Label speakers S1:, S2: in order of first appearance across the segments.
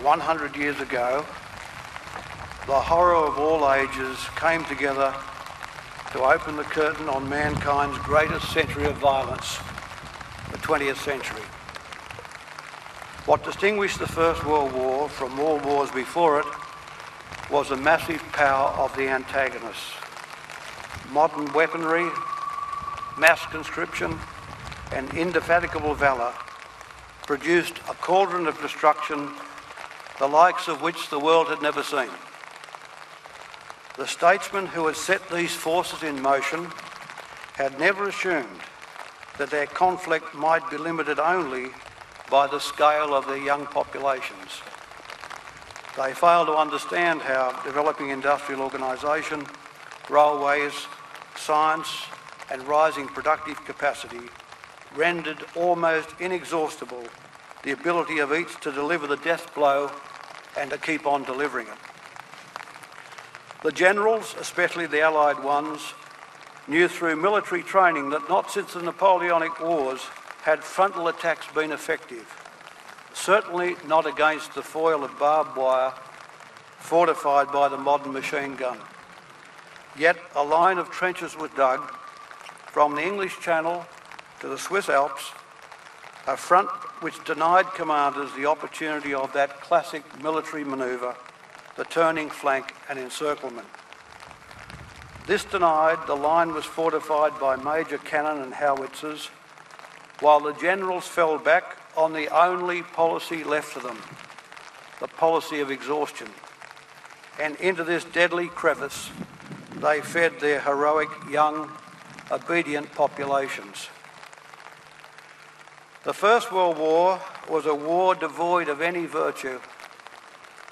S1: 100 years ago, the horror of all ages came together to open the curtain on mankind's greatest century of violence, the 20th century. What distinguished the First World War from all wars before it was the massive power of the antagonists. Modern weaponry, mass conscription, and indefatigable valour produced a cauldron of destruction, the likes of which the world had never seen. The statesmen who had set these forces in motion had never assumed that their conflict might be limited only by the scale of their young populations. They failed to understand how developing industrial organisation, railways, science and rising productive capacity rendered almost inexhaustible the ability of each to deliver the death blow and to keep on delivering it. The generals, especially the Allied ones, knew through military training that not since the Napoleonic Wars had frontal attacks been effective, certainly not against the foil of barbed wire fortified by the modern machine gun. Yet a line of trenches was dug from the English Channel to the Swiss Alps, a front which denied commanders the opportunity of that classic military manoeuvre, the turning flank and encirclement. This denied, the line was fortified by major cannon and howitzers, while the generals fell back on the only policy left to them, the policy of exhaustion. And into this deadly crevice, they fed their heroic, young, obedient populations. The First World War was a war devoid of any virtue.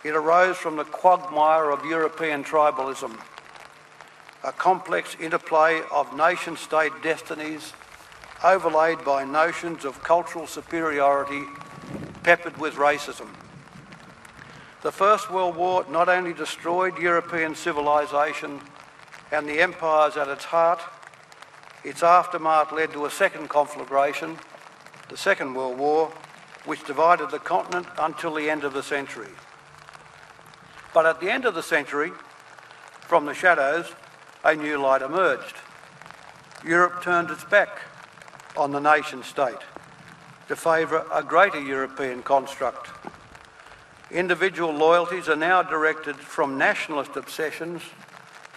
S1: It arose from the quagmire of European tribalism, a complex interplay of nation-state destinies overlaid by notions of cultural superiority peppered with racism. The First World War not only destroyed European civilization and the empires at its heart, its aftermath led to a second conflagration, the Second World War, which divided the continent until the end of the century. But at the end of the century, from the shadows, a new light emerged. Europe turned its back on the nation-state to favour a greater European construct. Individual loyalties are now directed from nationalist obsessions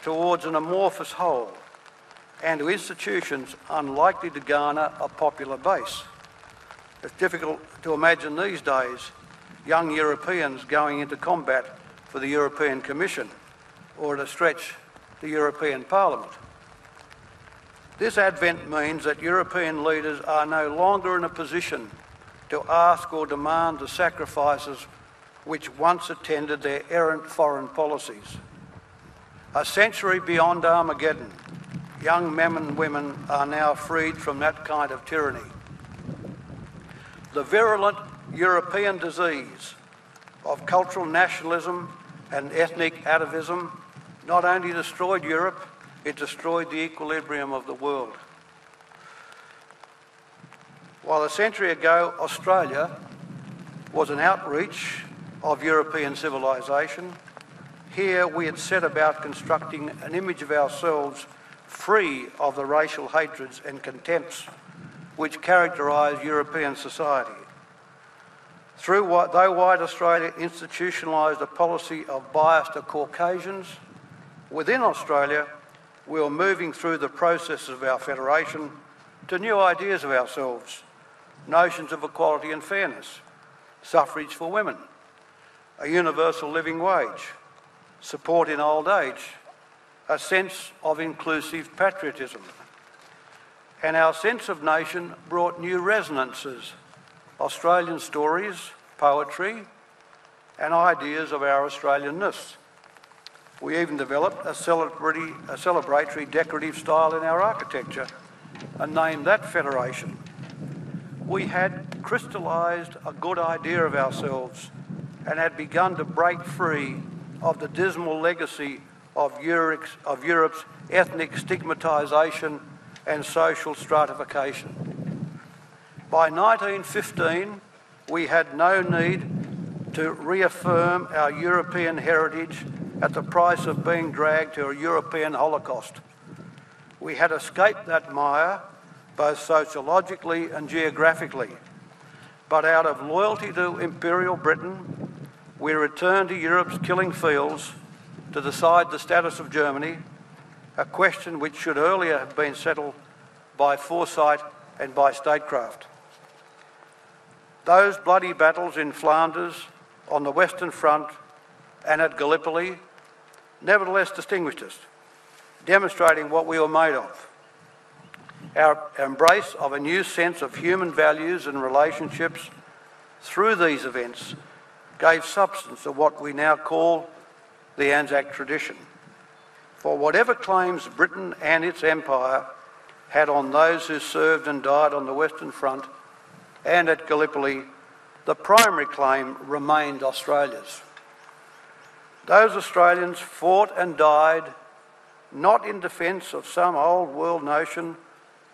S1: towards an amorphous whole and to institutions unlikely to garner a popular base. It's difficult to imagine these days young Europeans going into combat for the European Commission or, at a stretch, the European Parliament. This advent means that European leaders are no longer in a position to ask or demand the sacrifices which once attended their errant foreign policies. A century beyond Armageddon, young men and women are now freed from that kind of tyranny. The virulent European disease of cultural nationalism and ethnic atavism not only destroyed Europe, it destroyed the equilibrium of the world. While a century ago Australia was an outreach of European civilization, here we had set about constructing an image of ourselves free of the racial hatreds and contempts which characterise European society. Though white Australia institutionalised a policy of bias to Caucasians, within Australia we were moving through the process of our federation to new ideas of ourselves, notions of equality and fairness, suffrage for women, a universal living wage, support in old age, a sense of inclusive patriotism. And our sense of nation brought new resonances, Australian stories, poetry, and ideas of our Australianness. We even developed a celebratory decorative style in our architecture and named that Federation. We had crystallised a good idea of ourselves and had begun to break free of the dismal legacy of Europe's ethnic stigmatisation and social stratification. By 1915, we had no need to reaffirm our European heritage at the price of being dragged to a European Holocaust. We had escaped that mire, both sociologically and geographically, but out of loyalty to Imperial Britain, we returned to Europe's killing fields to decide the status of Germany, a question which should earlier have been settled by foresight and by statecraft. Those bloody battles in Flanders, on the Western Front and at Gallipoli nevertheless distinguished us, demonstrating what we were made of. Our embrace of a new sense of human values and relationships through these events gave substance to what we now call the Anzac tradition. For whatever claims Britain and its empire had on those who served and died on the Western Front and at Gallipoli, the primary claim remained Australia's. Those Australians fought and died not in defence of some old world notion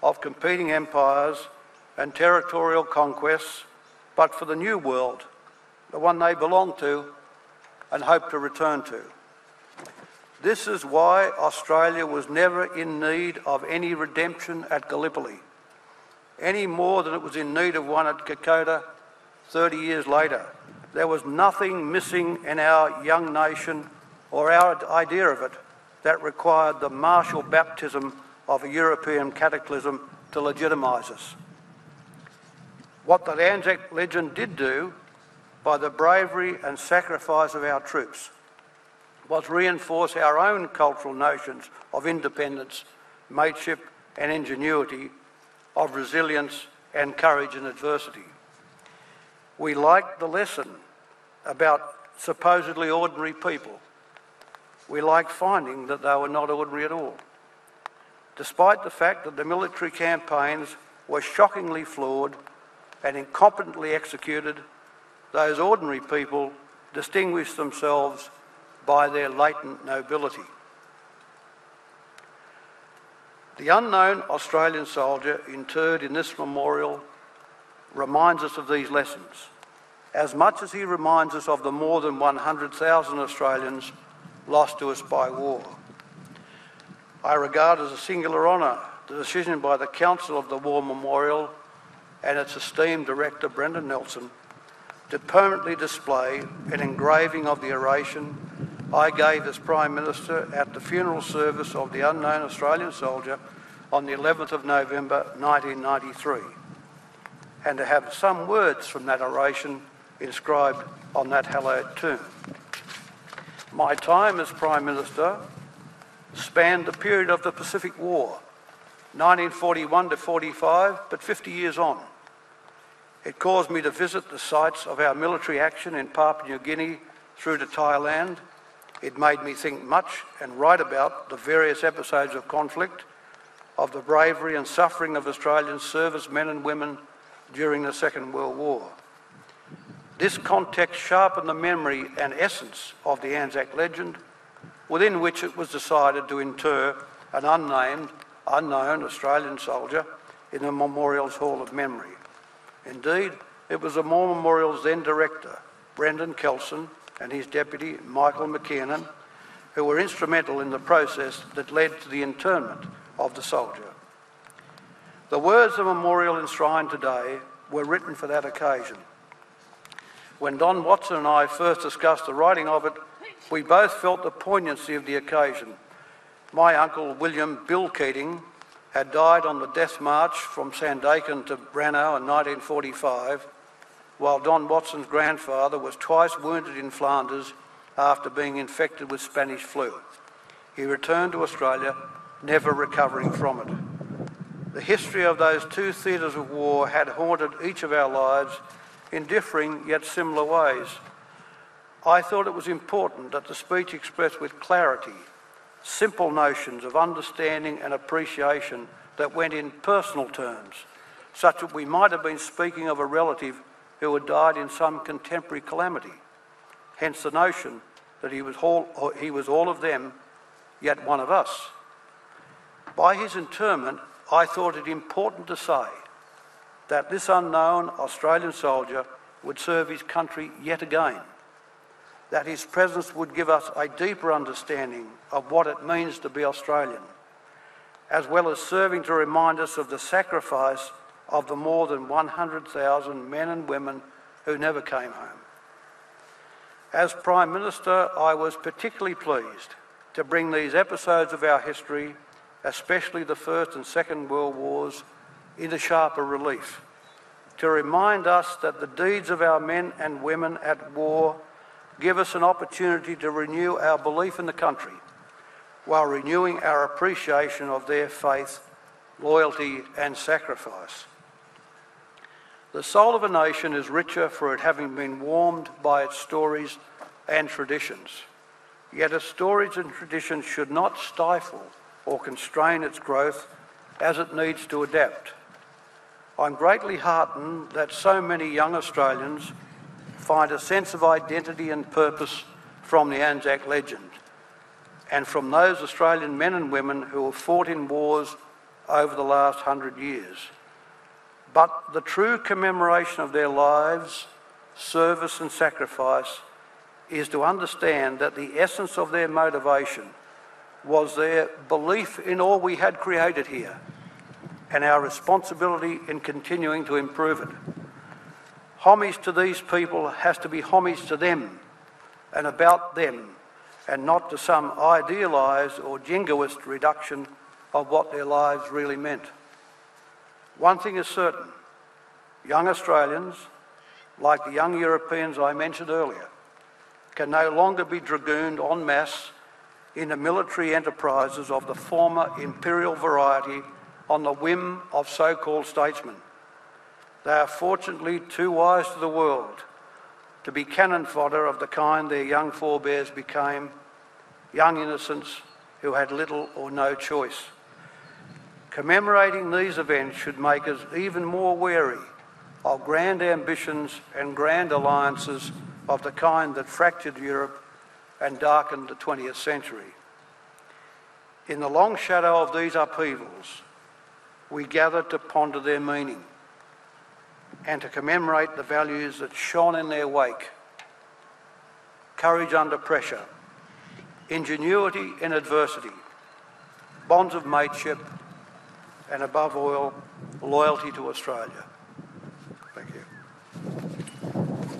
S1: of competing empires and territorial conquests, but for the new world, the one they belonged to and hoped to return to. This is why Australia was never in need of any redemption at Gallipoli, any more than it was in need of one at Kokoda 30 years later. There was nothing missing in our young nation or our idea of it that required the martial baptism of a European cataclysm to legitimise us. What the Anzac legend did do, by the bravery and sacrifice of our troops, was reinforce our own cultural notions of independence, mateship and ingenuity, of resilience and courage in adversity. We liked the lesson about supposedly ordinary people. We liked finding that they were not ordinary at all. Despite the fact that the military campaigns were shockingly flawed and incompetently executed, those ordinary people distinguished themselves by their latent nobility. The unknown Australian soldier interred in this memorial reminds us of these lessons, as much as he reminds us of the more than 100,000 Australians lost to us by war. I regard as a singular honour the decision by the Council of the War Memorial and its esteemed director, Brendan Nelson, to permanently display an engraving of the oration I gave as Prime Minister at the funeral service of the unknown Australian soldier on the 11th of November 1993, and to have some words from that oration inscribed on that hallowed tomb. My time as Prime Minister spanned the period of the Pacific War, 1941 to 45, but 50 years on. It caused me to visit the sites of our military action in Papua New Guinea through to Thailand. It made me think much and write about the various episodes of conflict, of the bravery and suffering of Australian servicemen and women during the Second World War. This context sharpened the memory and essence of the Anzac legend, within which it was decided to inter an unknown Australian soldier in the Memorial's Hall of Memory. Indeed, it was the War Memorial's then director, Brendan Kelson, and his deputy, Michael McKiernan, who were instrumental in the process that led to the interment of the soldier. The words the memorial enshrined today were written for that occasion. When Don Watson and I first discussed the writing of it, we both felt the poignancy of the occasion. My uncle, William Bill Keating, had died on the death march from Sandakan to Brannow in 1945, while Don Watson's grandfather was twice wounded in Flanders after being infected with Spanish flu. He returned to Australia, never recovering from it. The history of those two theatres of war had haunted each of our lives in differing yet similar ways. I thought it was important that the speech express with clarity simple notions of understanding and appreciation that went in personal terms, such that we might have been speaking of a relative who had died in some contemporary calamity. Hence the notion that he was all of them, yet one of us. By his interment, I thought it important to say that this unknown Australian soldier would serve his country yet again, that his presence would give us a deeper understanding of what it means to be Australian, as well as serving to remind us of the sacrifice of the more than 100,000 men and women who never came home. As Prime Minister, I was particularly pleased to bring these episodes of our history, especially the First and Second World Wars, into sharper relief, to remind us that the deeds of our men and women at war give us an opportunity to renew our belief in the country, while renewing our appreciation of their faith, loyalty and sacrifice. The soul of a nation is richer for it having been warmed by its stories and traditions. Yet its stories and traditions should not stifle or constrain its growth as it needs to adapt. I'm greatly heartened that so many young Australians find a sense of identity and purpose from the Anzac legend and from those Australian men and women who have fought in wars over the last 100 years. But the true commemoration of their lives, service and sacrifice is to understand that the essence of their motivation was their belief in all we had created here and our responsibility in continuing to improve it. Homage to these people has to be homage to them and about them, and not to some idealised or jingoist reduction of what their lives really meant. One thing is certain: young Australians, like the young Europeans I mentioned earlier, can no longer be dragooned en masse into military enterprises of the former imperial variety on the whim of so-called statesmen. They are fortunately too wise to the world to be cannon fodder of the kind their young forebears became, young innocents who had little or no choice. Commemorating these events should make us even more wary of grand ambitions and grand alliances of the kind that fractured Europe and darkened the 20th century. In the long shadow of these upheavals, we gather to ponder their meaning and to commemorate the values that shone in their wake: courage under pressure, ingenuity in adversity, bonds of mateship, and above all, loyalty to Australia.